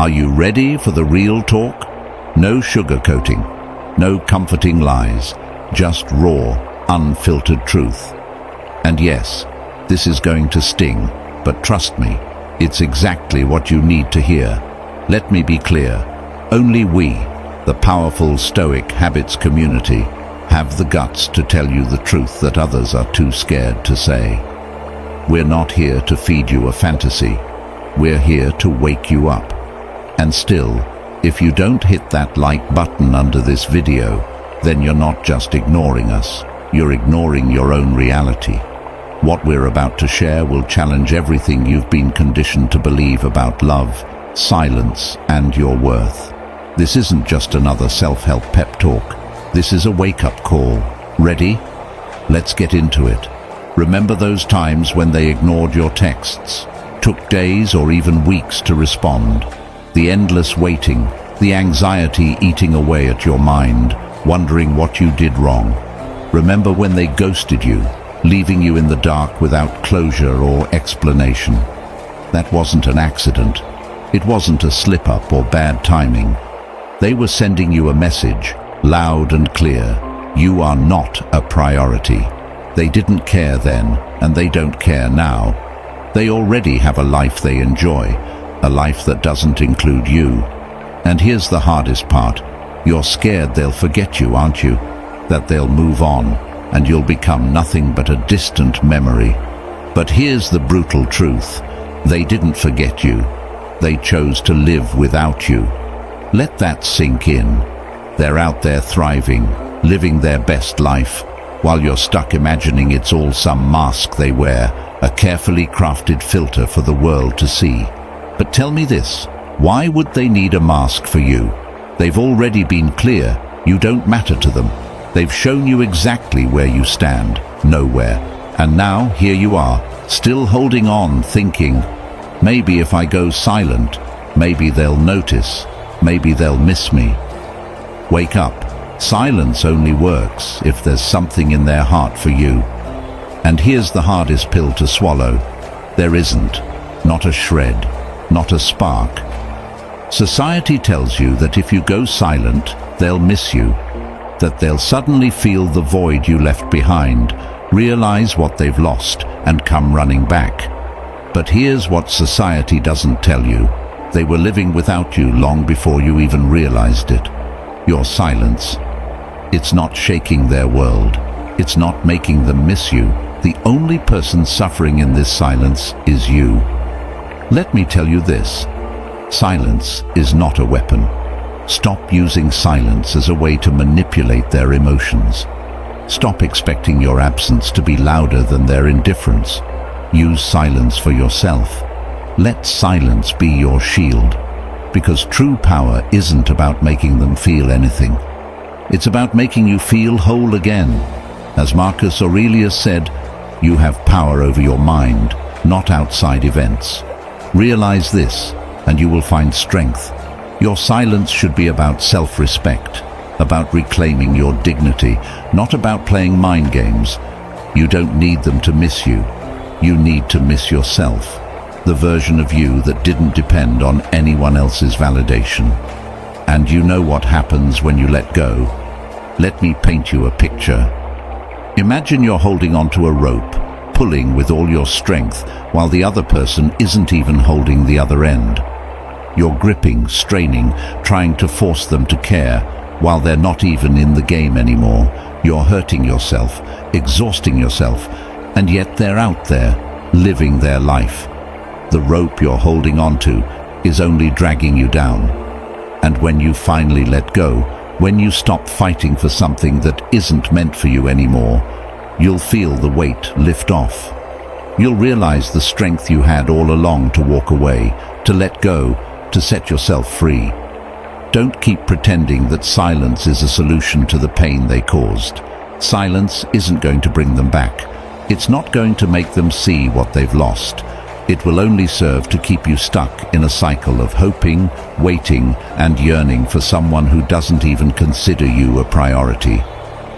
Are you ready for the real talk? No sugarcoating, no comforting lies, just raw, unfiltered truth. And yes, this is going to sting, but trust me, it's exactly what you need to hear. Let me be clear, only we, the powerful Stoic Habits community, have the guts to tell you the truth that others are too scared to say. We're not here to feed you a fantasy. We're here to wake you up. And still, if you don't hit that like button under this video, then you're not just ignoring us, you're ignoring your own reality. What we're about to share will challenge everything you've been conditioned to believe about love, silence, and your worth. This isn't just another self-help pep talk. This is a wake-up call. Ready? Let's get into it. Remember those times when they ignored your texts, took days or even weeks to respond? The endless waiting, the anxiety eating away at your mind, wondering what you did wrong. Remember when they ghosted you, leaving you in the dark without closure or explanation? That wasn't an accident. It wasn't a slip-up or bad timing. They were sending you a message, loud and clear. You are not a priority. They didn't care then, and they don't care now. They already have a life they enjoy, a life that doesn't include you. And here's the hardest part. You're scared they'll forget you, aren't you? That they'll move on, and you'll become nothing but a distant memory. But here's the brutal truth. They didn't forget you. They chose to live without you. Let that sink in. They're out there thriving, living their best life, while you're stuck imagining it's all some mask they wear, a carefully crafted filter for the world to see. But tell me this, why would they need a mask for you? They've already been clear, you don't matter to them. They've shown you exactly where you stand, nowhere. And now, here you are, still holding on, thinking, maybe if I go silent, maybe they'll notice, maybe they'll miss me. Wake up. Silence only works if there's something in their heart for you. And here's the hardest pill to swallow. There isn't. Not a shred. Not a spark. Society tells you that if you go silent, they'll miss you. That they'll suddenly feel the void you left behind, realize what they've lost, and come running back. But here's what society doesn't tell you. They were living without you long before you even realized it. Your silence. It's not shaking their world. It's not making them miss you. The only person suffering in this silence is you. Let me tell you this. Silence is not a weapon. Stop using silence as a way to manipulate their emotions. Stop expecting your absence to be louder than their indifference. Use silence for yourself. Let silence be your shield. Because true power isn't about making them feel anything. It's about making you feel whole again. As Marcus Aurelius said, you have power over your mind, not outside events. Realize this, and you will find strength. Your silence should be about self-respect, about reclaiming your dignity, not about playing mind games. You don't need them to miss you. You need to miss yourself. The version of you that didn't depend on anyone else's validation. And you know what happens when you let go. Let me paint you a picture. Imagine you're holding onto a rope, pulling with all your strength, while the other person isn't even holding the other end. You're gripping, straining, trying to force them to care, while they're not even in the game anymore. You're hurting yourself, exhausting yourself, and yet they're out there, living their life. The rope you're holding onto is only dragging you down. And when you finally let go, when you stop fighting for something that isn't meant for you anymore, you'll feel the weight lift off. You'll realize the strength you had all along to walk away, to let go, to set yourself free. Don't keep pretending that silence is a solution to the pain they caused. Silence isn't going to bring them back. It's not going to make them see what they've lost. It will only serve to keep you stuck in a cycle of hoping, waiting, and yearning for someone who doesn't even consider you a priority.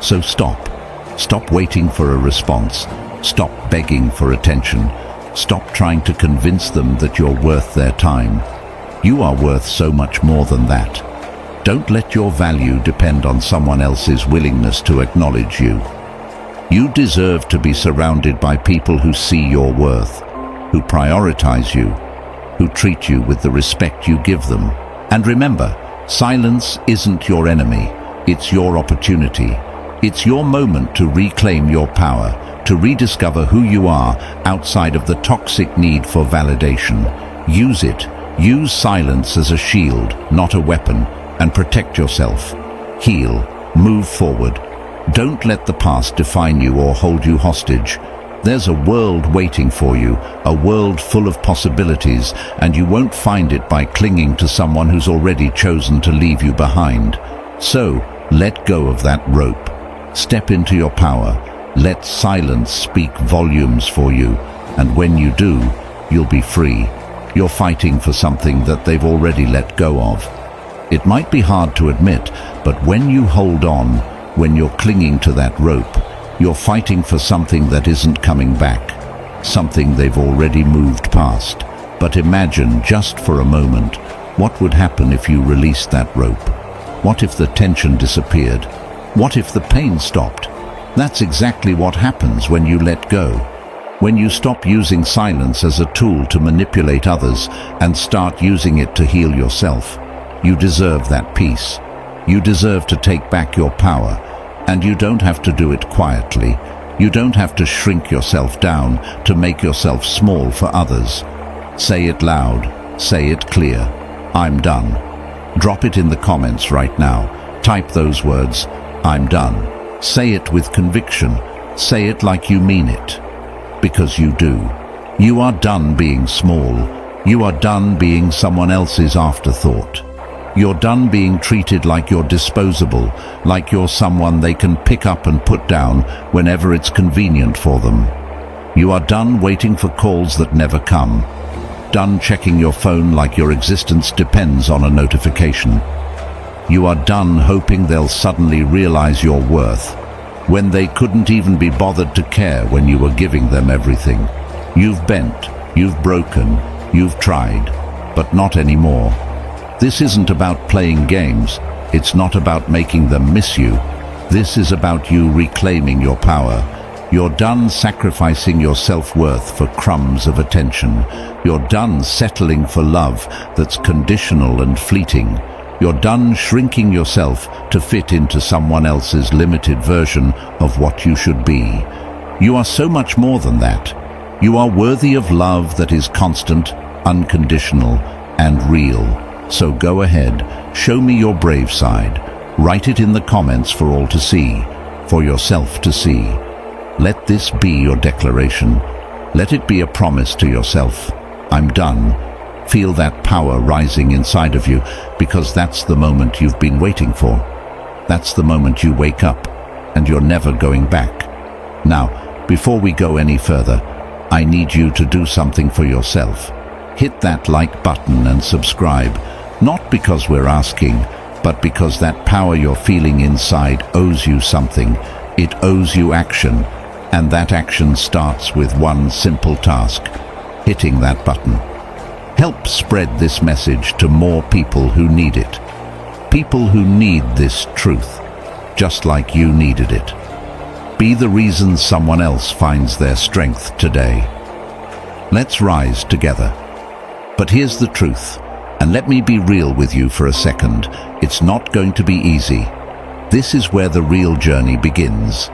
So stop. Stop waiting for a response. Stop begging for attention. Stop trying to convince them that you're worth their time. You are worth so much more than that. Don't let your value depend on someone else's willingness to acknowledge you. You deserve to be surrounded by people who see your worth, who prioritize you, who treat you with the respect you give them. And remember, silence isn't your enemy, it's your opportunity. It's your moment to reclaim your power, to rediscover who you are outside of the toxic need for validation. Use it. Use silence as a shield, not a weapon, and protect yourself. Heal. Move forward. Don't let the past define you or hold you hostage. There's a world waiting for you, a world full of possibilities, and you won't find it by clinging to someone who's already chosen to leave you behind. So, let go of that rope. Step into your power. Let silence speak volumes for you, and when you do, you'll be free. You're fighting for something that they've already let go of. It might be hard to admit, but when you hold on, when you're clinging to that rope, you're fighting for something that isn't coming back, something they've already moved past. But imagine, just for a moment, what would happen if you released that rope? What if the tension disappeared? What if the pain stopped? That's exactly what happens when you let go. When you stop using silence as a tool to manipulate others and start using it to heal yourself. You deserve that peace. You deserve to take back your power. And you don't have to do it quietly. You don't have to shrink yourself down to make yourself small for others. Say it loud. Say it clear. I'm done. Drop it in the comments right now. Type those words. I'm done. Say it with conviction. Say it like you mean it. Because you do. You are done being small. You are done being someone else's afterthought. You're done being treated like you're disposable, like you're someone they can pick up and put down whenever it's convenient for them. You are done waiting for calls that never come. Done checking your phone like your existence depends on a notification. You are done hoping they'll suddenly realize your worth, when they couldn't even be bothered to care when you were giving them everything. You've bent, you've broken, you've tried, but not anymore. This isn't about playing games. It's not about making them miss you. This is about you reclaiming your power. You're done sacrificing your self-worth for crumbs of attention. You're done settling for love that's conditional and fleeting. You're done shrinking yourself to fit into someone else's limited version of what you should be. You are so much more than that. You are worthy of love that is constant, unconditional, and real. So go ahead, show me your brave side. Write it in the comments for all to see, for yourself to see. Let this be your declaration. Let it be a promise to yourself. I'm done. Feel that power rising inside of you, because that's the moment you've been waiting for. That's the moment you wake up, and you're never going back. Now, before we go any further, I need you to do something for yourself. Hit that like button and subscribe, not because we're asking, but because that power you're feeling inside owes you something. It owes you action, and that action starts with one simple task: hitting that button. Help spread this message to more people who need it. People who need this truth, just like you needed it. Be the reason someone else finds their strength today. Let's rise together. But here's the truth, and let me be real with you for a second. It's not going to be easy. This is where the real journey begins.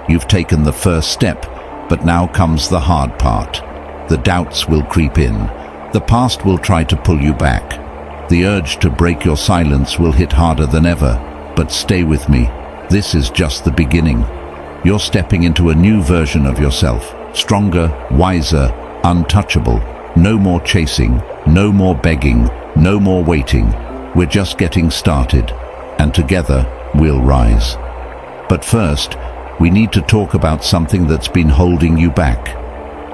You've taken the first step, but now comes the hard part. The doubts will creep in. The past will try to pull you back. The urge to break your silence will hit harder than ever. But stay with me. This is just the beginning. You're stepping into a new version of yourself. Stronger, wiser, untouchable. No more chasing, no more begging, no more waiting. We're just getting started. And together, we'll rise. But first, we need to talk about something that's been holding you back.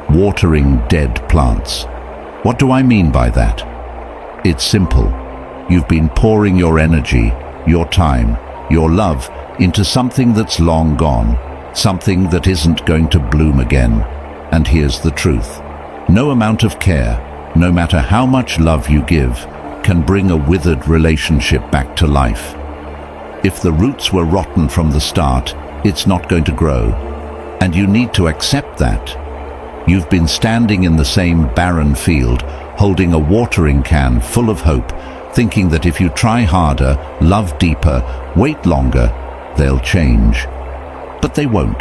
Watering dead plants. What do I mean by that? It's simple. You've been pouring your energy, your time, your love into something that's long gone, something that isn't going to bloom again. And here's the truth. No amount of care, no matter how much love you give, can bring a withered relationship back to life. If the roots were rotten from the start, it's not going to grow. And you need to accept that. You've been standing in the same barren field, holding a watering can full of hope, thinking that if you try harder, love deeper, wait longer, they'll change. But they won't.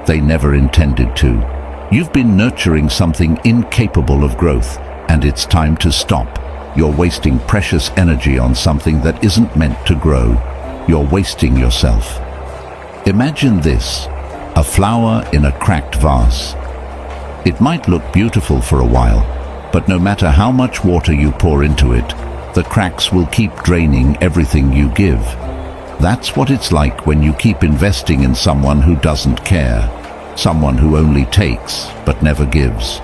They never intended to. You've been nurturing something incapable of growth, and it's time to stop. You're wasting precious energy on something that isn't meant to grow. You're wasting yourself. Imagine this, a flower in a cracked vase. It might look beautiful for a while, but no matter how much water you pour into it, the cracks will keep draining everything you give. That's what it's like when you keep investing in someone who doesn't care, someone who only takes but never gives.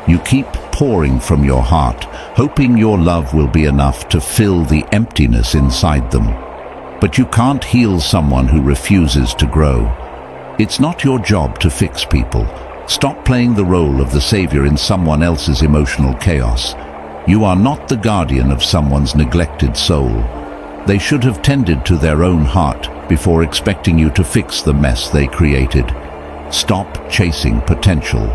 You keep pouring from your heart, hoping your love will be enough to fill the emptiness inside them. But you can't heal someone who refuses to grow. It's not your job to fix people. Stop playing the role of the savior in someone else's emotional chaos. You are not the guardian of someone's neglected soul. They should have tended to their own heart before expecting you to fix the mess they created. Stop chasing potential.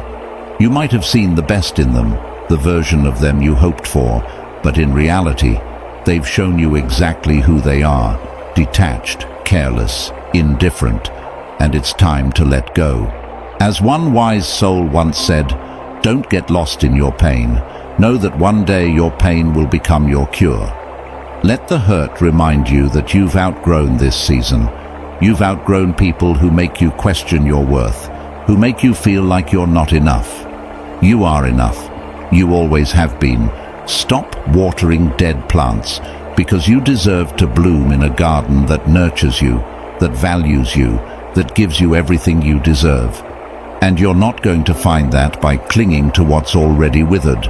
You might have seen the best in them, the version of them you hoped for, but in reality, they've shown you exactly who they are, detached, careless, indifferent, and it's time to let go. As one wise soul once said, don't get lost in your pain. Know that one day your pain will become your cure. Let the hurt remind you that you've outgrown this season. You've outgrown people who make you question your worth, who make you feel like you're not enough. You are enough. You always have been. Stop watering dead plants, because you deserve to bloom in a garden that nurtures you, that values you, that gives you everything you deserve. And you're not going to find that by clinging to what's already withered.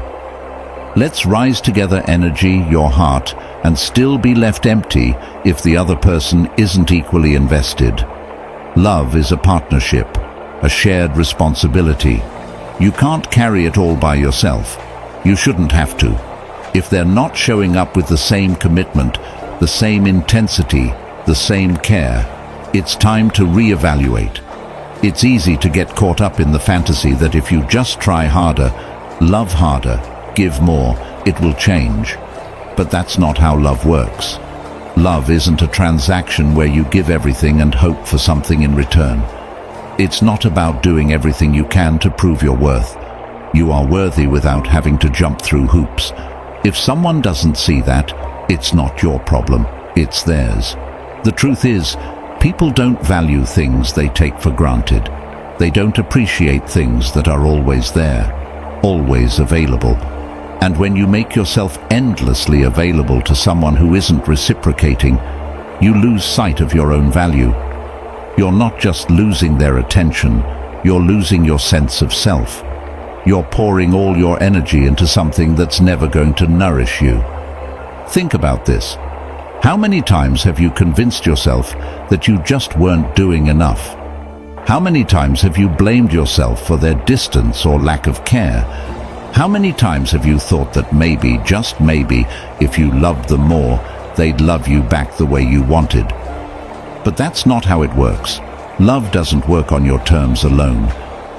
Let's rise together, energy, your heart, and still be left empty if the other person isn't equally invested. Love is a partnership, a shared responsibility. You can't carry it all by yourself. You shouldn't have to. If they're not showing up with the same commitment, the same intensity, the same care, it's time to reevaluate. It's easy to get caught up in the fantasy that if you just try harder, love harder, give more, it will change. But that's not how love works. Love isn't a transaction where you give everything and hope for something in return. It's not about doing everything you can to prove your worth. You are worthy without having to jump through hoops. If someone doesn't see that, it's not your problem, it's theirs. The truth is, people don't value things they take for granted. They don't appreciate things that are always there, always available. And when you make yourself endlessly available to someone who isn't reciprocating, you lose sight of your own value. You're not just losing their attention, you're losing your sense of self. You're pouring all your energy into something that's never going to nourish you. Think about this. How many times have you convinced yourself that you just weren't doing enough? How many times have you blamed yourself for their distance or lack of care? How many times have you thought that maybe, just maybe, if you loved them more, they'd love you back the way you wanted? But that's not how it works. Love doesn't work on your terms alone.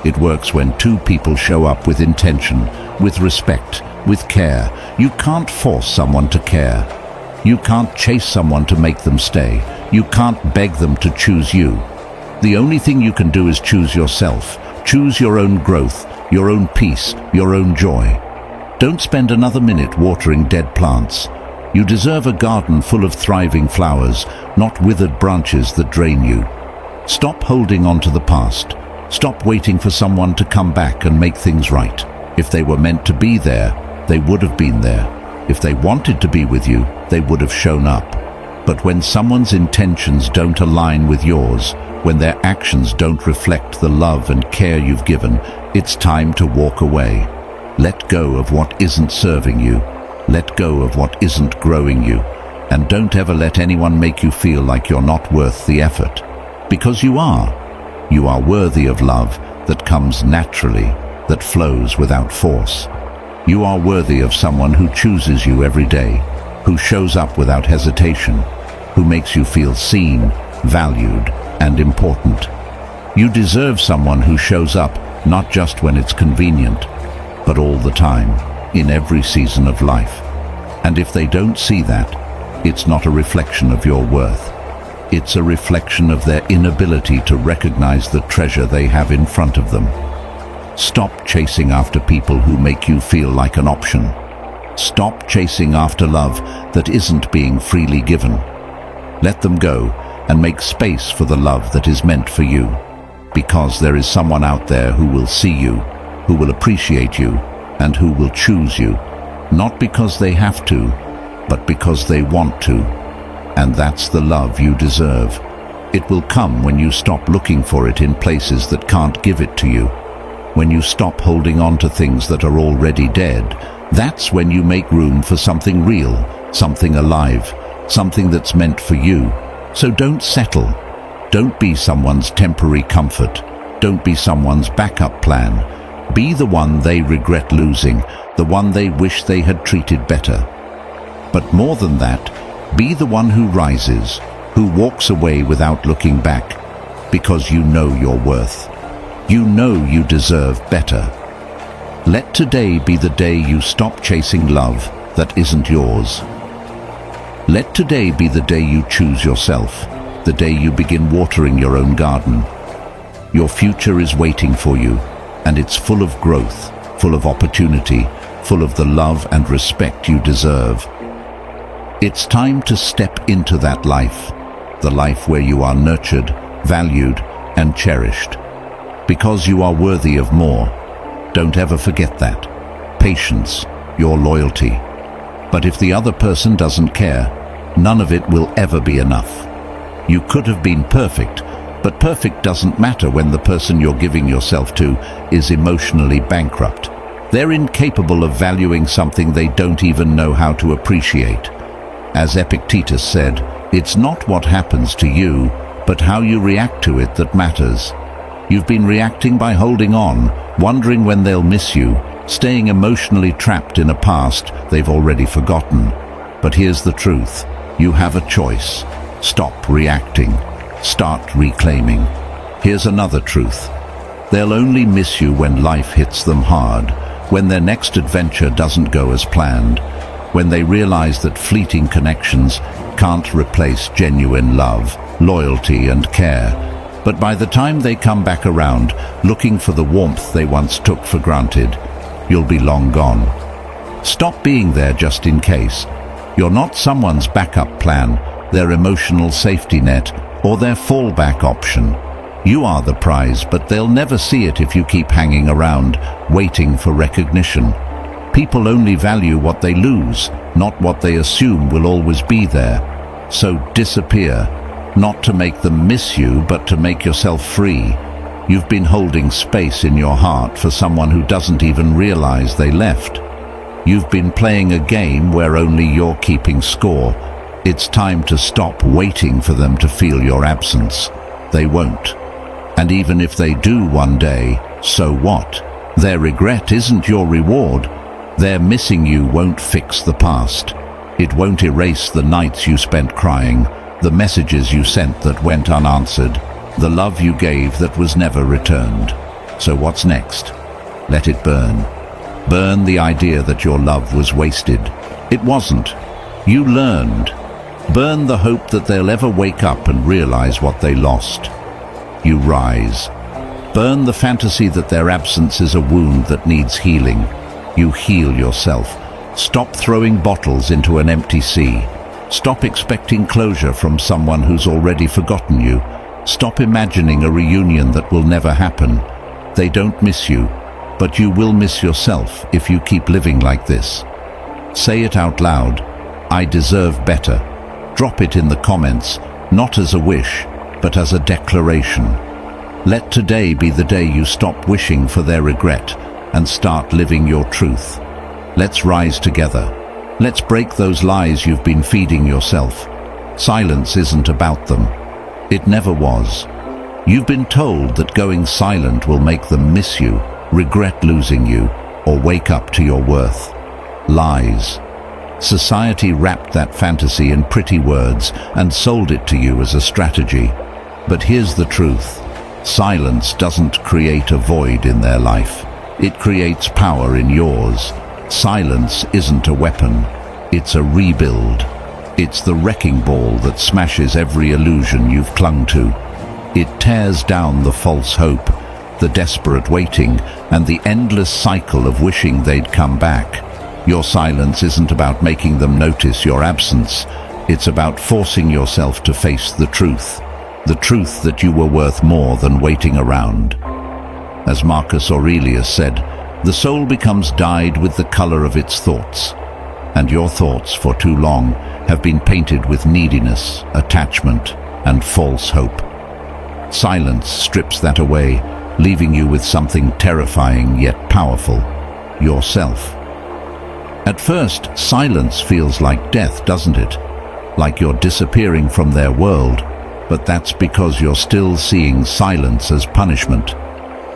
It works when two people show up with intention, with respect, with care. You can't force someone to care. You can't chase someone to make them stay. You can't beg them to choose you. The only thing you can do is choose yourself. Choose your own growth, your own peace, your own joy. Don't spend another minute watering dead plants. You deserve a garden full of thriving flowers, not withered branches that drain you. Stop holding on to the past. Stop waiting for someone to come back and make things right. If they were meant to be there, they would have been there. If they wanted to be with you, they would have shown up. But when someone's intentions don't align with yours, when their actions don't reflect the love and care you've given, it's time to walk away. Let go of what isn't serving you. Let go of what isn't growing you. And don't ever let anyone make you feel like you're not worth the effort. Because you are. You are worthy of love that comes naturally, that flows without force. You are worthy of someone who chooses you every day, who shows up without hesitation, who makes you feel seen, valued, and important. You deserve someone who shows up not just when it's convenient, but all the time, in every season of life. And if they don't see that, it's not a reflection of your worth. It's a reflection of their inability to recognize the treasure they have in front of them. Stop chasing after people who make you feel like an option. Stop chasing after love that isn't being freely given. Let them go and make space for the love that is meant for you, because there is someone out there who will see you, who will appreciate you, and who will choose you, not because they have to, but because they want to. And that's the love you deserve. It will come when you stop looking for it in places that can't give it to you. When you stop holding on to things that are already dead, that's when you make room for something real, something alive, something that's meant for you. So don't settle. Don't be someone's temporary comfort. Don't be someone's backup plan. Be the one they regret losing, the one they wish they had treated better. But more than that, be the one who rises, who walks away without looking back, because you know your worth. You know you deserve better. Let today be the day you stop chasing love that isn't yours. Let today be the day you choose yourself, the day you begin watering your own garden. Your future is waiting for you, and it's full of growth, full of opportunity, full of the love and respect you deserve. It's time to step into that life, the life where you are nurtured, valued, and cherished. Because you are worthy of more. Don't ever forget that. Patience, your loyalty. But if the other person doesn't care, none of it will ever be enough. You could have been perfect, but perfect doesn't matter when the person you're giving yourself to is emotionally bankrupt. They're incapable of valuing something they don't even know how to appreciate. As Epictetus said, it's not what happens to you, but how you react to it that matters. You've been reacting by holding on, wondering when they'll miss you, staying emotionally trapped in a past they've already forgotten. But here's the truth. You have a choice. Stop reacting. Start reclaiming. Here's another truth. They'll only miss you when life hits them hard, when their next adventure doesn't go as planned, when they realize that fleeting connections can't replace genuine love, loyalty, and care. But by the time they come back around, looking for the warmth they once took for granted, you'll be long gone. Stop being there just in case. You're not someone's backup plan, their emotional safety net, or their fallback option. You are the prize, but they'll never see it if you keep hanging around, waiting for recognition. People only value what they lose, not what they assume will always be there. So disappear, not to make them miss you, but to make yourself free. You've been holding space in your heart for someone who doesn't even realize they left. You've been playing a game where only you're keeping score. It's time to stop waiting for them to feel your absence. They won't. And even if they do one day, so what? Their regret isn't your reward. Their missing you won't fix the past. It won't erase the nights you spent crying, the messages you sent that went unanswered, the love you gave that was never returned. So what's next? Let it burn. Burn the idea that your love was wasted. It wasn't. You learned. Burn the hope that they'll ever wake up and realize what they lost. You rise. Burn the fantasy that their absence is a wound that needs healing. You heal yourself. Stop throwing bottles into an empty sea. Stop expecting closure from someone who's already forgotten you. Stop imagining a reunion that will never happen. They don't miss you, but you will miss yourself if you keep living like this. Say it out loud. I deserve better. Drop it in the comments, not as a wish, but as a declaration. Let today be the day you stop wishing for their regret and start living your truth. Let's rise together. Let's break those lies you've been feeding yourself. Silence isn't about them. It never was. You've been told that going silent will make them miss you, regret losing you, or wake up to your worth. Lies. Society wrapped that fantasy in pretty words and sold it to you as a strategy. But here's the truth. Silence doesn't create a void in their life. It creates power in yours. Silence isn't a weapon. It's a rebuild. It's the wrecking ball that smashes every illusion you've clung to. It tears down the false hope, the desperate waiting, and the endless cycle of wishing they'd come back. Your silence isn't about making them notice your absence. It's about forcing yourself to face the truth that you were worth more than waiting around. As Marcus Aurelius said, the soul becomes dyed with the color of its thoughts, and your thoughts for too long have been painted with neediness, attachment, and false hope. Silence strips that away, leaving you with something terrifying yet powerful: yourself. At first, silence feels like death, doesn't it? Like you're disappearing from their world, but that's because you're still seeing silence as punishment,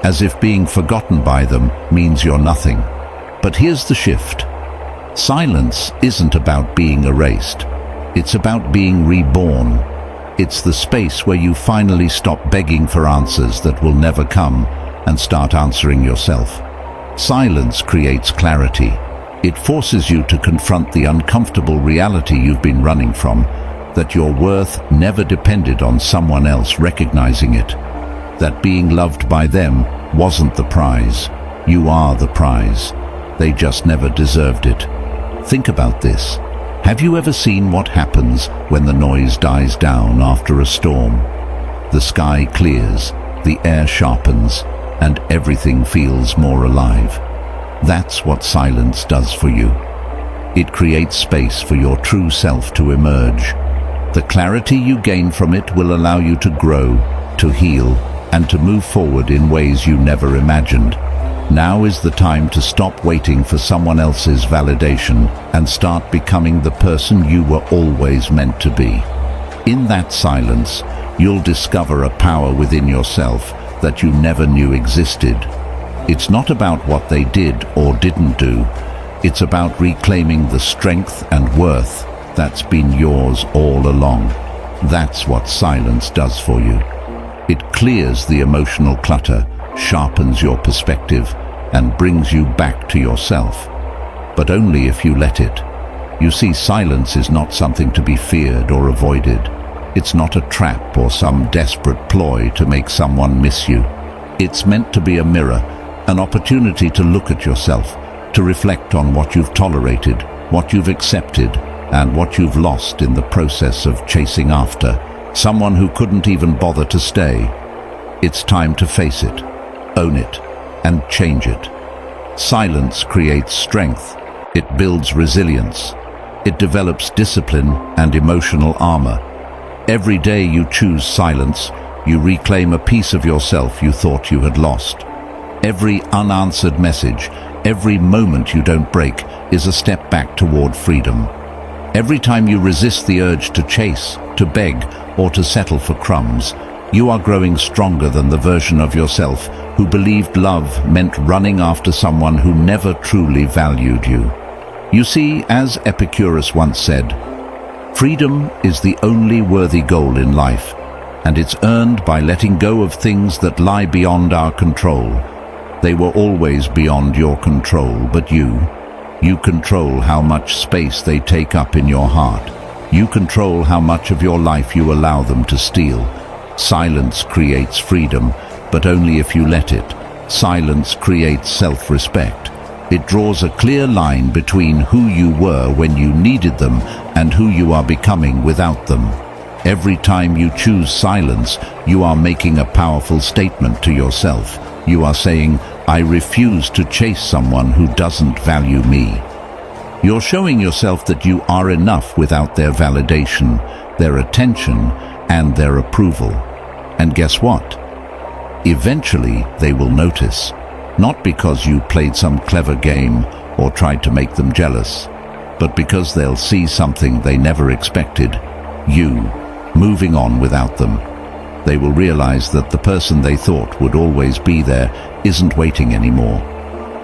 as if being forgotten by them means you're nothing. But here's the shift. Silence isn't about being erased. It's about being reborn. It's the space where you finally stop begging for answers that will never come and start answering yourself. Silence creates clarity. It forces you to confront the uncomfortable reality you've been running from, that your worth never depended on someone else recognizing it, that being loved by them wasn't the prize. You are the prize. They just never deserved it. Think about this. Have you ever seen what happens when the noise dies down after a storm? The sky clears, the air sharpens, and everything feels more alive. That's what silence does for you. It creates space for your true self to emerge. The clarity you gain from it will allow you to grow, to heal, and to move forward in ways you never imagined. Now is the time to stop waiting for someone else's validation and start becoming the person you were always meant to be. In that silence, you'll discover a power within yourself that you never knew existed. It's not about what they did or didn't do. It's about reclaiming the strength and worth that's been yours all along. That's what silence does for you. It clears the emotional clutter, sharpens your perspective, and brings you back to yourself. But only if you let it. You see, silence is not something to be feared or avoided. It's not a trap or some desperate ploy to make someone miss you. It's meant to be a mirror, an opportunity to look at yourself, to reflect on what you've tolerated, what you've accepted, and what you've lost in the process of chasing after someone who couldn't even bother to stay. It's time to face it, own it, and change it. Silence creates strength. It builds resilience. It develops discipline and emotional armor. Every day you choose silence, you reclaim a piece of yourself you thought you had lost. Every unanswered message, every moment you don't break, is a step back toward freedom. Every time you resist the urge to chase, to beg, or to settle for crumbs, you are growing stronger than the version of yourself who believed love meant running after someone who never truly valued you. You see, as Epicurus once said, freedom is the only worthy goal in life, and it's earned by letting go of things that lie beyond our control. They were always beyond your control, but you control how much space they take up in your heart. You control how much of your life you allow them to steal. Silence creates freedom, but only if you let it. Silence creates self-respect. It draws a clear line between who you were when you needed them and who you are becoming without them. Every time you choose silence, you are making a powerful statement to yourself. You are saying, I refuse to chase someone who doesn't value me. You're showing yourself that you are enough without their validation, their attention, and their approval. And guess what? Eventually, they will notice. Not because you played some clever game or tried to make them jealous, but because they'll see something they never expected, you, moving on without them. They will realize that the person they thought would always be there isn't waiting anymore.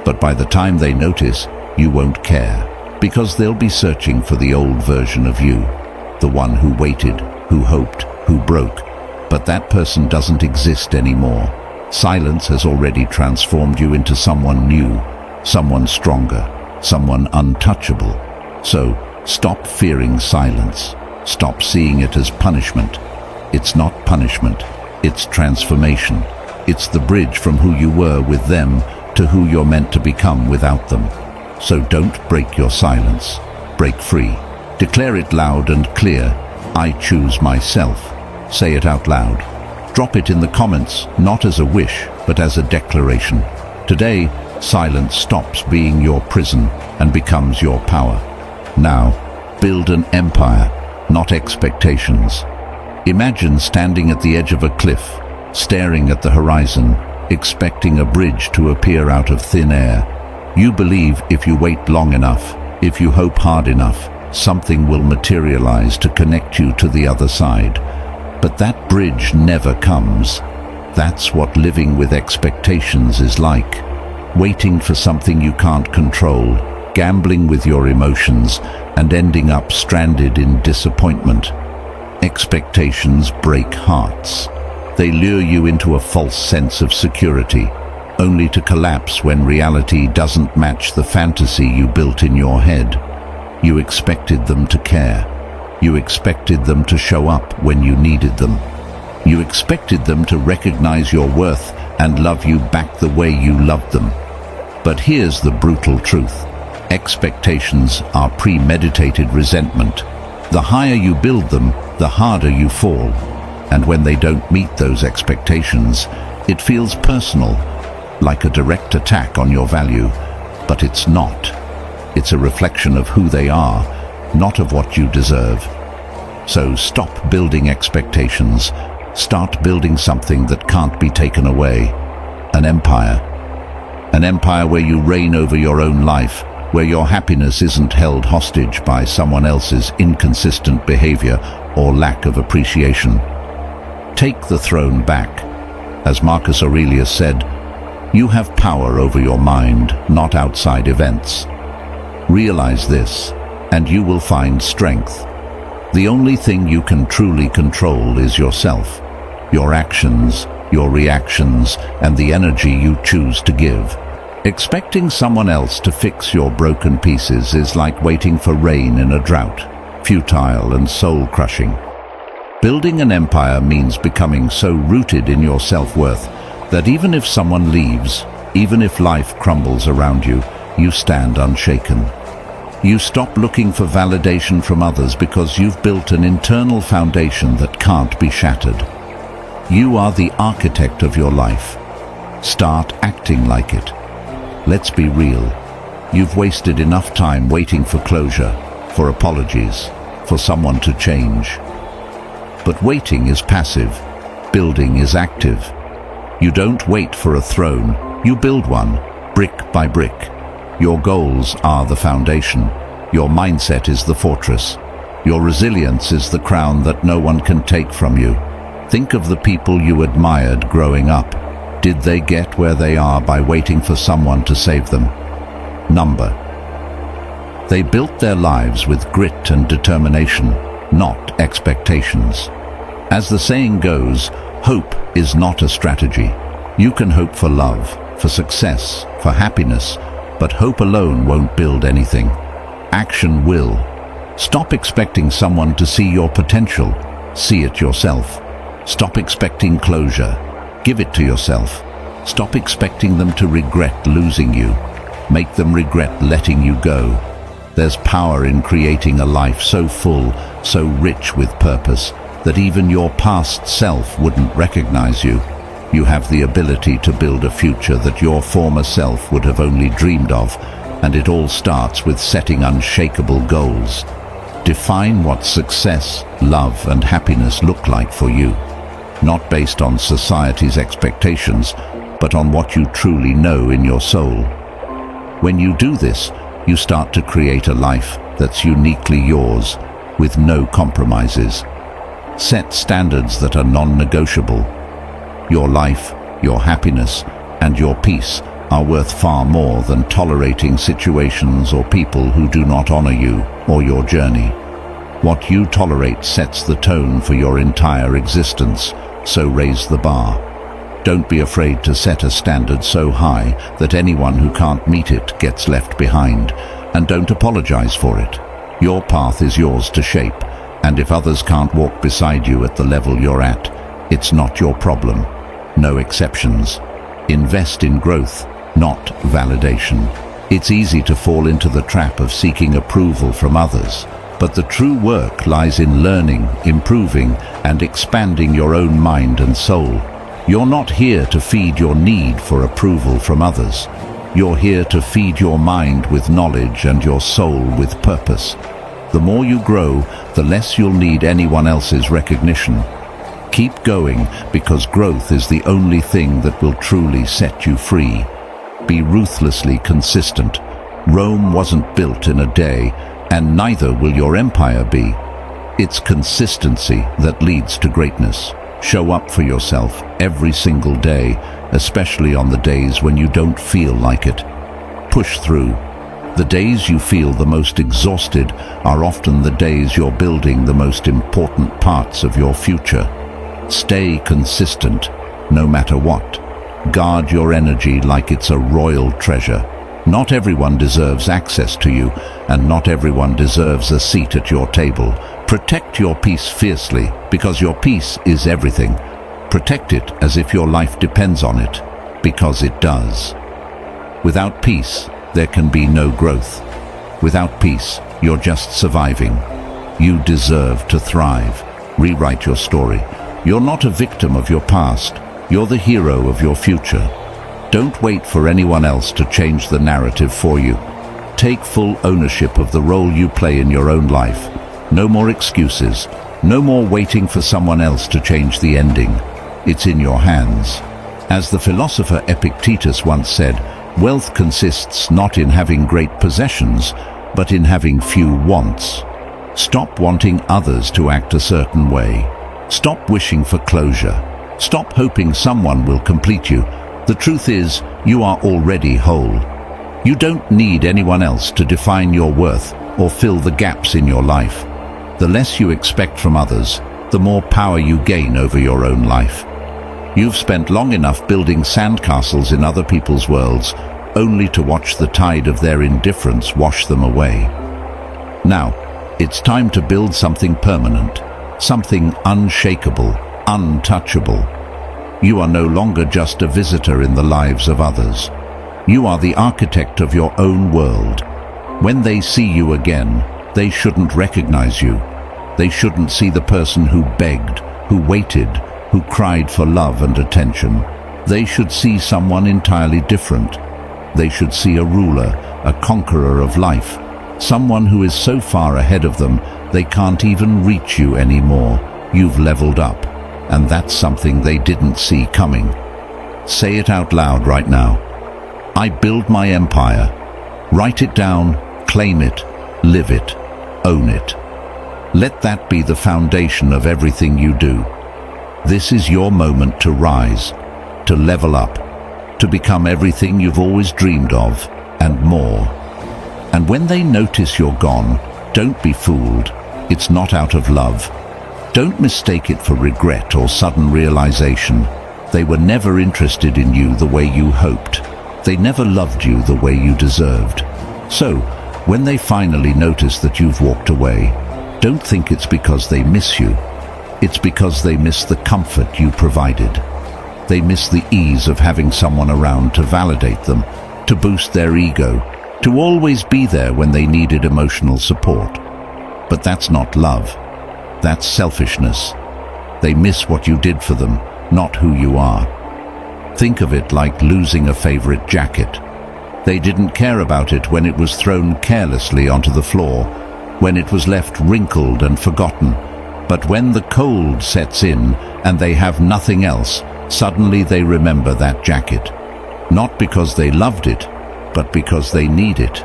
But by the time they notice, you won't care. because they'll be searching for the old version of you, the one who waited, who hoped, who broke. But that person doesn't exist anymore. Silence has already transformed you into someone new, someone stronger, someone untouchable. So, stop fearing silence. Stop seeing it as punishment. It's not punishment, it's transformation. It's the bridge from who you were with them to who you're meant to become without them. So don't break your silence. Break free. Declare it loud and clear. I choose myself. Say it out loud. Drop it in the comments, not as a wish, but as a declaration. Today, silence stops being your prison and becomes your power. Now, build an empire, not expectations. Imagine standing at the edge of a cliff, staring at the horizon, expecting a bridge to appear out of thin air. You believe if you wait long enough, if you hope hard enough, something will materialize to connect you to the other side. But that bridge never comes. That's what living with expectations is like. Waiting for something you can't control, gambling with your emotions, and ending up stranded in disappointment. Expectations break hearts. They lure you into a false sense of security, only to collapse when reality doesn't match the fantasy you built in your head. You expected them to care. You expected them to show up when you needed them. You expected them to recognize your worth and love you back the way you loved them. But here's the brutal truth. Expectations are premeditated resentment. The higher you build them, the harder you fall. And when they don't meet those expectations, it feels personal, like a direct attack on your value. But it's not. It's a reflection of who they are, not of what you deserve. So stop building expectations. Start building something that can't be taken away. An empire. An empire where you reign over your own life, where your happiness isn't held hostage by someone else's inconsistent behavior or lack of appreciation. Take the throne back. As Marcus Aurelius said, you have power over your mind, not outside events. Realize this, and you will find strength. The only thing you can truly control is yourself, your actions, your reactions, and the energy you choose to give. Expecting someone else to fix your broken pieces is like waiting for rain in a drought, futile and soul-crushing. Building an empire means becoming so rooted in your self-worth that even if someone leaves, even if life crumbles around you, you stand unshaken. You stop looking for validation from others because you've built an internal foundation that can't be shattered. You are the architect of your life. Start acting like it. Let's be real. You've wasted enough time waiting for closure, for apologies, for someone to change. But waiting is passive. Building is active. You don't wait for a throne. You build one, brick by brick. Your goals are the foundation. Your mindset is the fortress. Your resilience is the crown that no one can take from you. Think of the people you admired growing up. Did they get where they are by waiting for someone to save them? Number. They built their lives with grit and determination, not expectations. As the saying goes, hope is not a strategy. You can hope for love, for success, for happiness, but hope alone won't build anything. Action will. Stop expecting someone to see your potential. See it yourself. Stop expecting closure. Give it to yourself. Stop expecting them to regret losing you. Make them regret letting you go. There's power in creating a life so full, so rich with purpose, that even your past self wouldn't recognize you. You have the ability to build a future that your former self would have only dreamed of, and it all starts with setting unshakable goals. Define what success, love, and happiness look like for you, not based on society's expectations, but on what you truly know in your soul. When you do this, you start to create a life that's uniquely yours, with no compromises. Set standards that are non-negotiable. Your life, your happiness, and your peace are worth far more than tolerating situations or people who do not honor you or your journey. What you tolerate sets the tone for your entire existence, so raise the bar. Don't be afraid to set a standard so high that anyone who can't meet it gets left behind, and don't apologize for it. Your path is yours to shape, and if others can't walk beside you at the level you're at, it's not your problem. No exceptions. Invest in growth, not validation. It's easy to fall into the trap of seeking approval from others, but the true work lies in learning, improving, and expanding your own mind and soul. You're not here to feed your need for approval from others. You're here to feed your mind with knowledge and your soul with purpose. The more you grow, the less you'll need anyone else's recognition. Keep going, because growth is the only thing that will truly set you free. Be ruthlessly consistent. Rome wasn't built in a day, and neither will your empire be. It's consistency that leads to greatness. Show up for yourself every single day, especially on the days when you don't feel like it. Push through. The days you feel the most exhausted are often the days you're building the most important parts of your future. Stay consistent, no matter what. Guard your energy like it's a royal treasure. Not everyone deserves access to you, and not everyone deserves a seat at your table. Protect your peace fiercely, because your peace is everything. Protect it as if your life depends on it, because it does. Without peace, there can be no growth. Without peace, you're just surviving. You deserve to thrive. Rewrite your story. You're not a victim of your past. You're the hero of your future. Don't wait for anyone else to change the narrative for you. Take full ownership of the role you play in your own life. No more excuses. No more waiting for someone else to change the ending. It's in your hands. As the philosopher Epictetus once said, wealth consists not in having great possessions, but in having few wants. Stop wanting others to act a certain way. Stop wishing for closure. Stop hoping someone will complete you. The truth is, you are already whole. You don't need anyone else to define your worth or fill the gaps in your life. The less you expect from others, the more power you gain over your own life. You've spent long enough building sandcastles in other people's worlds, only to watch the tide of their indifference wash them away. Now, it's time to build something permanent, something unshakable, untouchable. You are no longer just a visitor in the lives of others. You are the architect of your own world. When they see you again, they shouldn't recognize you. They shouldn't see the person who begged, who waited, who cried for love and attention. They should see someone entirely different. They should see a ruler, a conqueror of life, someone who is so far ahead of them they can't even reach you anymore. You've leveled up, and that's something they didn't see coming. Say it out loud right now. I build my empire. Write it down, claim it, live it, own it. Let that be the foundation of everything you do. This is your moment to rise, to level up, to become everything you've always dreamed of, and more. And when they notice you're gone, don't be fooled. It's not out of love. Don't mistake it for regret or sudden realization. They were never interested in you the way you hoped. They never loved you the way you deserved. So, when they finally notice that you've walked away, don't think it's because they miss you. It's because they miss the comfort you provided. They miss the ease of having someone around to validate them, to boost their ego, to always be there when they needed emotional support. But that's not love. That's selfishness. They miss what you did for them, not who you are. Think of it like losing a favorite jacket. They didn't care about it when it was thrown carelessly onto the floor, when it was left wrinkled and forgotten. But when the cold sets in and they have nothing else, suddenly they remember that jacket. Not because they loved it, but because they need it.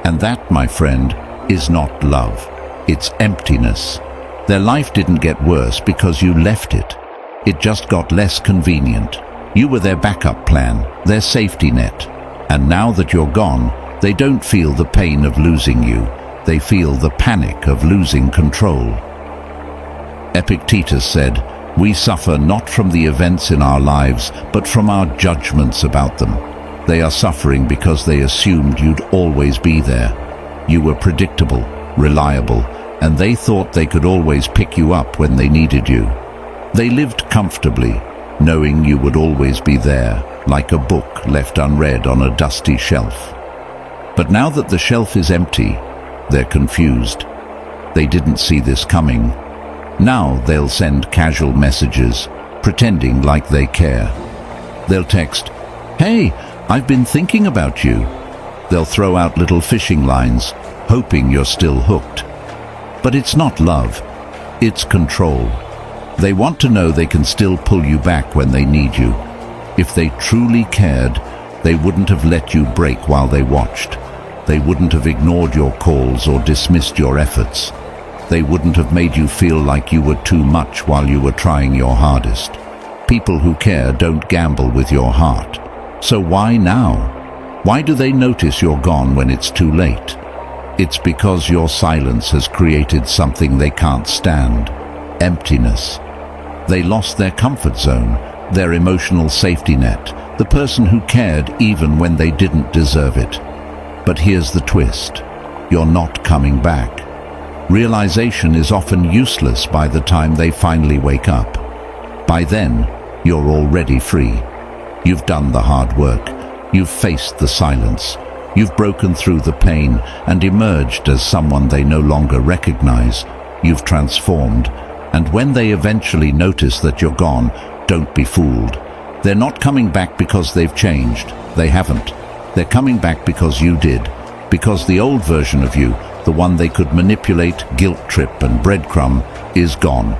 And that, my friend, is not love. It's emptiness. Their life didn't get worse because you left it. It just got less convenient. You were their backup plan, their safety net. And now that you're gone, they don't feel the pain of losing you. They feel the panic of losing control. Epictetus said, "We suffer not from the events in our lives, but from our judgments about them." They are suffering because they assumed you'd always be there. You were predictable, reliable, and they thought they could always pick you up when they needed you. They lived comfortably, knowing you would always be there, like a book left unread on a dusty shelf. But now that the shelf is empty, they're confused. They didn't see this coming. Now they'll send casual messages, pretending like they care. They'll text, "Hey, I've been thinking about you." They'll throw out little fishing lines, hoping you're still hooked. But it's not love, it's control. They want to know they can still pull you back when they need you. If they truly cared, they wouldn't have let you break while they watched. They wouldn't have ignored your calls or dismissed your efforts. They wouldn't have made you feel like you were too much while you were trying your hardest. People who care don't gamble with your heart. So why now? Why do they notice you're gone when it's too late? It's because your silence has created something they can't stand: emptiness. They lost their comfort zone, their emotional safety net, the person who cared even when they didn't deserve it. But here's the twist: you're not coming back. Realization is often useless by the time they finally wake up. By then, you're already free. You've done the hard work. You've faced the silence. You've broken through the pain and emerged as someone they no longer recognize. You've transformed. And when they eventually notice that you're gone, don't be fooled. They're not coming back because they've changed. They haven't. They're coming back because you did. Because the old version of you, the one they could manipulate, guilt trip and breadcrumb, is gone.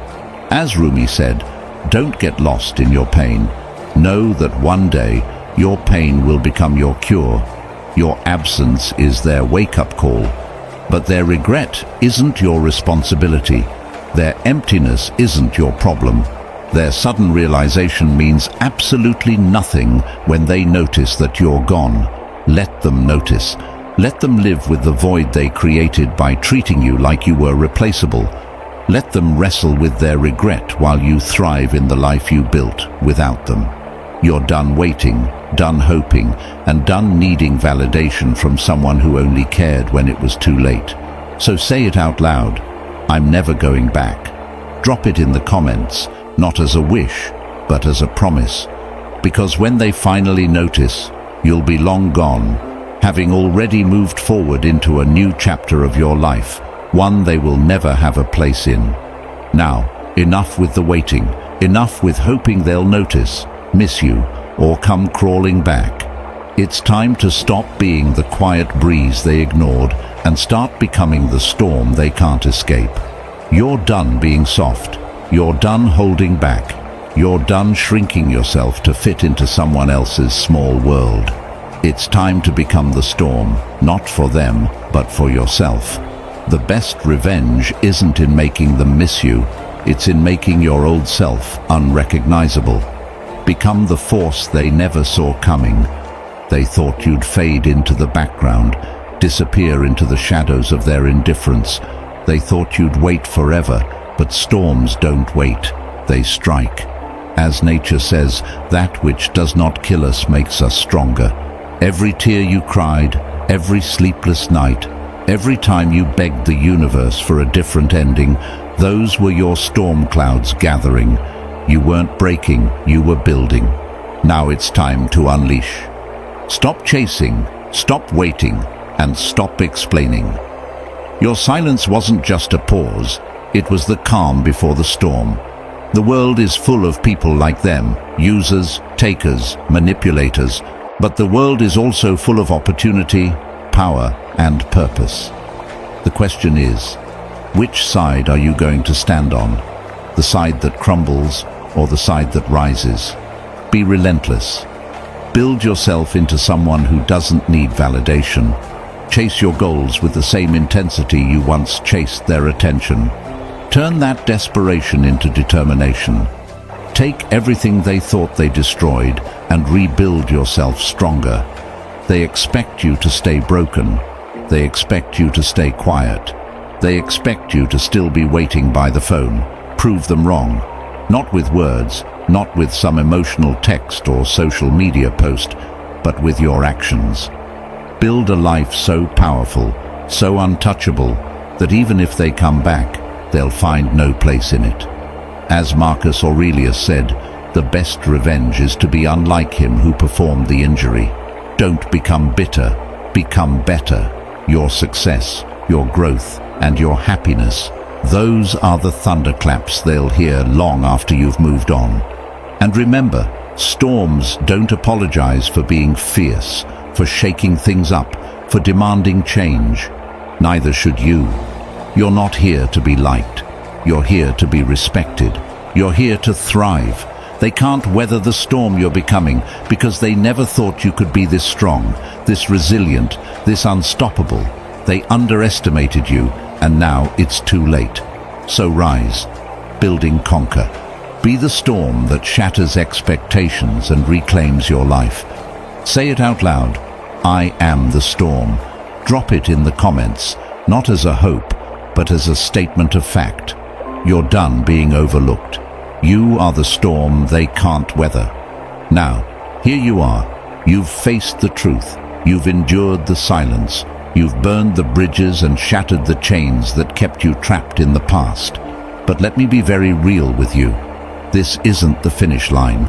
As Rumi said, don't get lost in your pain. Know that one day your pain will become your cure. Your absence is their wake-up call. But their regret isn't your responsibility. Their emptiness isn't your problem. Their sudden realization means absolutely nothing when they notice that you're gone. Let them notice. Let them live with the void they created by treating you like you were replaceable. Let them wrestle with their regret while you thrive in the life you built without them. You're done waiting, done hoping, and done needing validation from someone who only cared when it was too late. So say it out loud: I'm never going back. Drop it in the comments, not as a wish, but as a promise. Because when they finally notice, you'll be long gone, having already moved forward into a new chapter of your life, one they will never have a place in. Now, enough with the waiting, enough with hoping they'll notice, miss you, or come crawling back. It's time to stop being the quiet breeze they ignored and start becoming the storm they can't escape. You're done being soft. You're done holding back. You're done shrinking yourself to fit into someone else's small world. It's time to become the storm, not for them, but for yourself. The best revenge isn't in making them miss you, it's in making your old self unrecognizable. Become the force they never saw coming. They thought you'd fade into the background, disappear into the shadows of their indifference. They thought you'd wait forever, but storms don't wait, they strike. As nature says, that which does not kill us makes us stronger. Every tear you cried, every sleepless night, every time you begged the universe for a different ending, those were your storm clouds gathering. You weren't breaking, you were building. Now it's time to unleash. Stop chasing, stop waiting, and stop explaining. Your silence wasn't just a pause, it was the calm before the storm. The world is full of people like them, users, takers, manipulators, but the world is also full of opportunity, power, and purpose. The question is, which side are you going to stand on? The side that crumbles or the side that rises? Be relentless. Build yourself into someone who doesn't need validation. Chase your goals with the same intensity you once chased their attention. Turn that desperation into determination. Take everything they thought they destroyed and rebuild yourself stronger. They expect you to stay broken. They expect you to stay quiet. They expect you to still be waiting by the phone. Prove them wrong. Not with words, not with some emotional text or social media post, but with your actions. Build a life so powerful, so untouchable, that even if they come back, they'll find no place in it. As Marcus Aurelius said, the best revenge is to be unlike him who performed the injury. Don't become bitter, become better. Your success, your growth, and your happiness, those are the thunderclaps they'll hear long after you've moved on. And remember, storms don't apologize for being fierce, for shaking things up, for demanding change. Neither should you. You're not here to be liked. You're here to be respected. You're here to thrive. They can't weather the storm you're becoming because they never thought you could be this strong, this resilient, this unstoppable. They underestimated you, and now it's too late. So rise, build and conquer. Be the storm that shatters expectations and reclaims your life. Say it out loud. I am the storm. Drop it in the comments, not as a hope, but as a statement of fact. You're done being overlooked. You are the storm they can't weather. Now, here you are. You've faced the truth. You've endured the silence. You've burned the bridges and shattered the chains that kept you trapped in the past. But let me be very real with you. This isn't the finish line.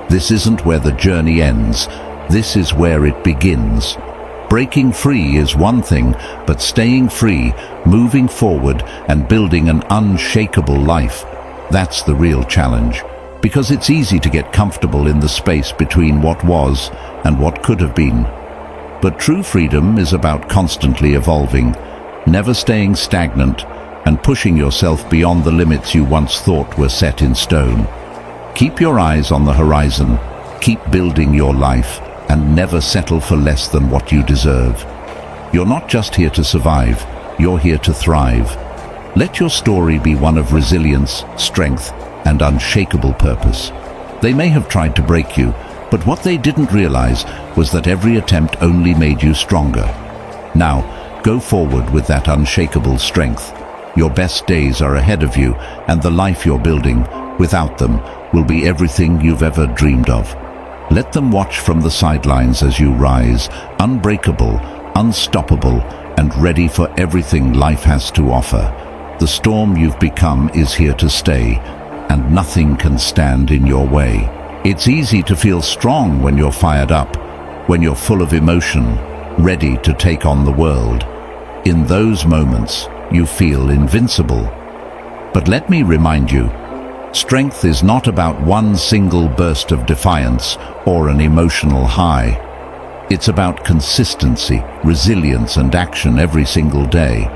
This isn't where the journey ends. This is where it begins. Breaking free is one thing, but staying free, moving forward, and building an unshakable life, that's the real challenge. Because it's easy to get comfortable in the space between what was and what could have been. But true freedom is about constantly evolving, never staying stagnant, and pushing yourself beyond the limits you once thought were set in stone. Keep your eyes on the horizon, keep building your life, and never settle for less than what you deserve. You're not just here to survive, you're here to thrive. Let your story be one of resilience, strength, and unshakable purpose. They may have tried to break you, but what they didn't realize was that every attempt only made you stronger. Now, go forward with that unshakable strength. Your best days are ahead of you, and the life you're building, without them, will be everything you've ever dreamed of. Let them watch from the sidelines as you rise, unbreakable, unstoppable, and ready for everything life has to offer. The storm you've become is here to stay, and nothing can stand in your way. It's easy to feel strong when you're fired up, when you're full of emotion, ready to take on the world. In those moments, you feel invincible. But let me remind you, strength is not about one single burst of defiance or an emotional high. It's about consistency, resilience, and action every single day.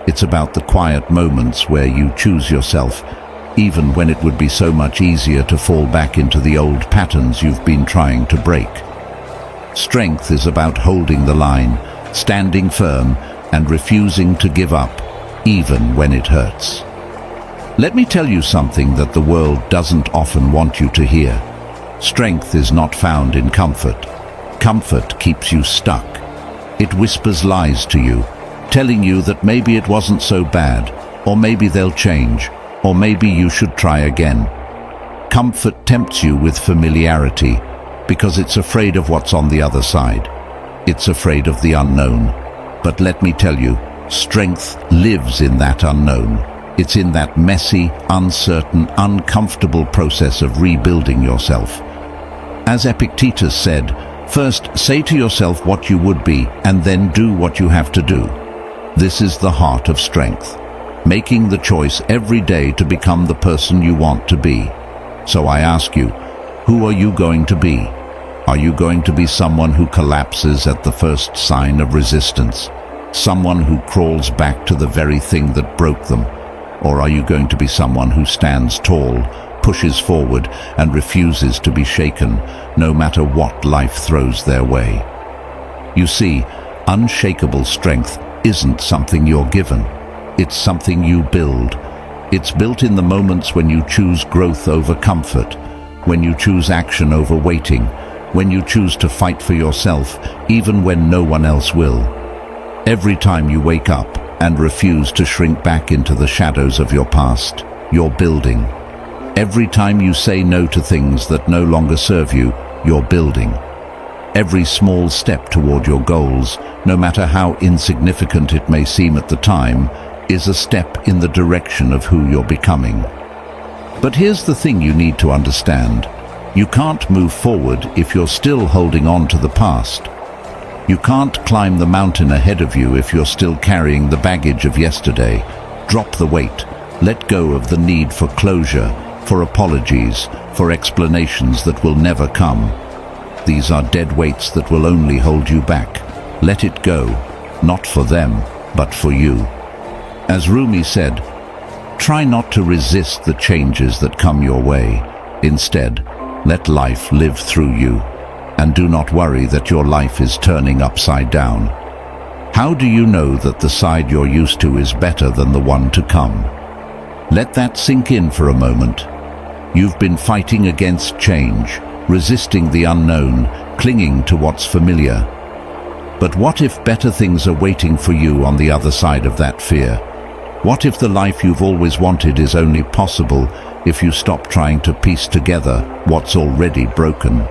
It's about the quiet moments where you choose yourself, even when it would be so much easier to fall back into the old patterns you've been trying to break. Strength is about holding the line, standing firm, and refusing to give up, even when it hurts. Let me tell you something that the world doesn't often want you to hear. Strength is not found in comfort. Comfort keeps you stuck. It whispers lies to you, telling you that maybe it wasn't so bad, or maybe they'll change, or maybe you should try again. Comfort tempts you with familiarity because it's afraid of what's on the other side. It's afraid of the unknown. But let me tell you, strength lives in that unknown. It's in that messy, uncertain, uncomfortable process of rebuilding yourself. As Epictetus said, first say to yourself what you would be, and then do what you have to do. This is the heart of strength, making the choice every day to become the person you want to be. So I ask you, who are you going to be? Are you going to be someone who collapses at the first sign of resistance? Someone who crawls back to the very thing that broke them? Or are you going to be someone who stands tall, pushes forward, and refuses to be shaken, no matter what life throws their way? You see, unshakable strength isn't something you're given. It's something you build. It's built in the moments when you choose growth over comfort, when you choose action over waiting, when you choose to fight for yourself, even when no one else will. Every time you wake up and refuse to shrink back into the shadows of your past, you're building. Every time you say no to things that no longer serve you, you're building. Every small step toward your goals, no matter how insignificant it may seem at the time, is a step in the direction of who you're becoming. But here's the thing you need to understand. You can't move forward if you're still holding on to the past. You can't climb the mountain ahead of you if you're still carrying the baggage of yesterday. Drop the weight. Let go of the need for closure, for apologies, for explanations that will never come. These are dead weights that will only hold you back. Let it go, not for them, but for you. As Rumi said, try not to resist the changes that come your way. Instead, let life live through you, and do not worry that your life is turning upside down. How do you know that the side you're used to is better than the one to come? Let that sink in for a moment. You've been fighting against change, resisting the unknown, clinging to what's familiar. But what if better things are waiting for you on the other side of that fear? What if the life you've always wanted is only possible if you stop trying to piece together what's already broken?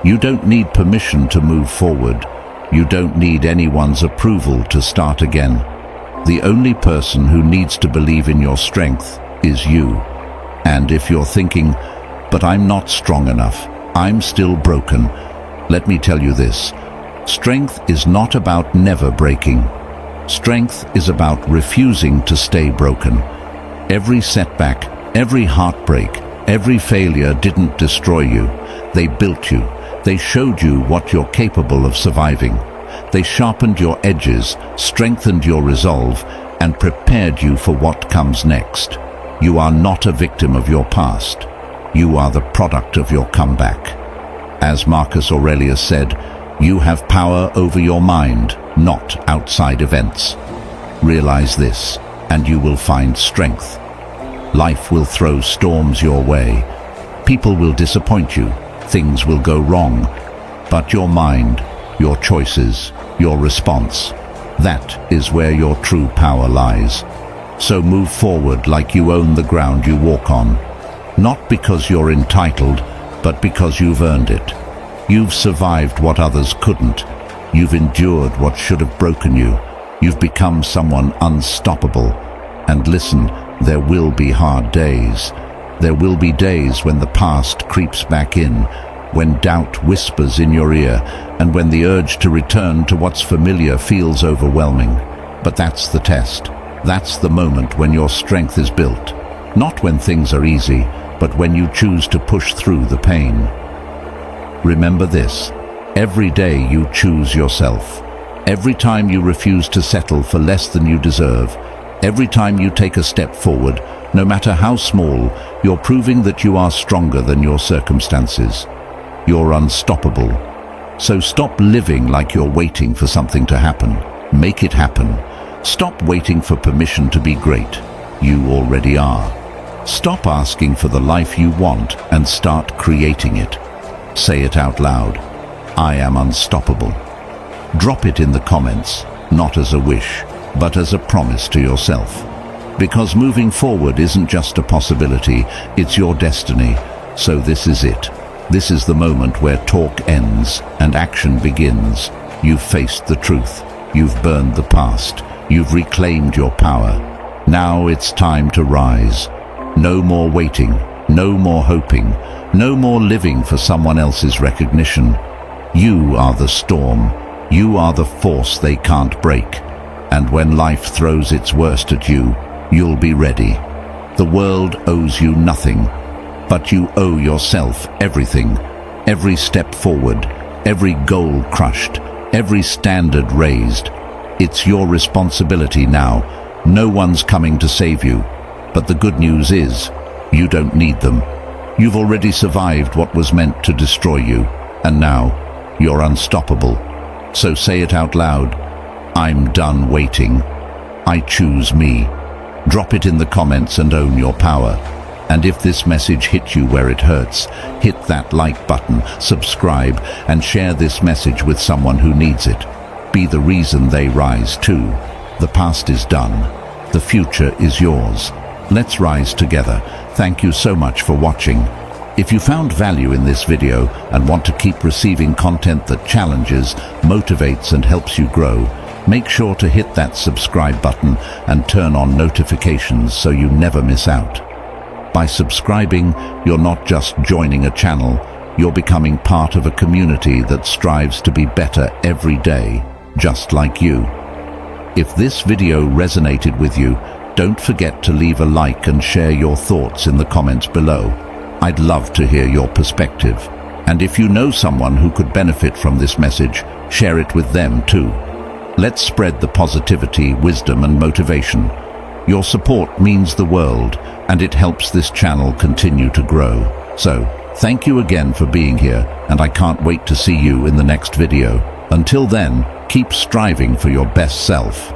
You don't need permission to move forward. You don't need anyone's approval to start again. The only person who needs to believe in your strength is you. And if you're thinking, but I'm not strong enough, I'm still broken, let me tell you this. Strength is not about never breaking. Strength is about refusing to stay broken. Every setback, every heartbreak, every failure didn't destroy you. They built you. They showed you what you're capable of surviving. They sharpened your edges, strengthened your resolve, and prepared you for what comes next. You are not a victim of your past. You are the product of your comeback. As Marcus Aurelius said, you have power over your mind, not outside events. Realize this, and you will find strength. Life will throw storms your way. People will disappoint you. Things will go wrong. But your mind, your choices, your response, that is where your true power lies. So move forward like you own the ground you walk on. Not because you're entitled, but because you've earned it. You've survived what others couldn't. You've endured what should have broken you. You've become someone unstoppable. And listen, there will be hard days. There will be days when the past creeps back in, when doubt whispers in your ear, and when the urge to return to what's familiar feels overwhelming. But that's the test. That's the moment when your strength is built. Not when things are easy, but when you choose to push through the pain. Remember this, every day you choose yourself. Every time you refuse to settle for less than you deserve, every time you take a step forward, no matter how small, you're proving that you are stronger than your circumstances. You're unstoppable. So stop living like you're waiting for something to happen. Make it happen. Stop waiting for permission to be great. You already are. Stop asking for the life you want and start creating it. Say it out loud. I am unstoppable. Drop it in the comments, not as a wish, but as a promise to yourself. Because moving forward isn't just a possibility, it's your destiny. So this is it. This is the moment where talk ends and action begins. You've faced the truth. You've burned the past. You've reclaimed your power. Now it's time to rise. No more waiting. No more hoping. No more living for someone else's recognition. You are the storm. You are the force they can't break. And when life throws its worst at you, you'll be ready. The world owes you nothing, but you owe yourself everything. Every step forward, every goal crushed, every standard raised. It's your responsibility now. No one's coming to save you. But the good news is, you don't need them. You've already survived what was meant to destroy you, and now you're unstoppable. So say it out loud. I'm done waiting. I choose me. Drop it in the comments and own your power. And if this message hit you where it hurts, hit that like button, subscribe, and share this message with someone who needs it. Be the reason they rise too. The past is done. The future is yours. Let's rise together. Thank you so much for watching. If you found value in this video and want to keep receiving content that challenges, motivates, and helps you grow, make sure to hit that subscribe button and turn on notifications so you never miss out. By subscribing, you're not just joining a channel, you're becoming part of a community that strives to be better every day, just like you. If this video resonated with you, don't forget to leave a like and share your thoughts in the comments below. I'd love to hear your perspective. And if you know someone who could benefit from this message, share it with them too. Let's spread the positivity, wisdom, and motivation. Your support means the world, and it helps this channel continue to grow. So, thank you again for being here, and I can't wait to see you in the next video. Until then, keep striving for your best self.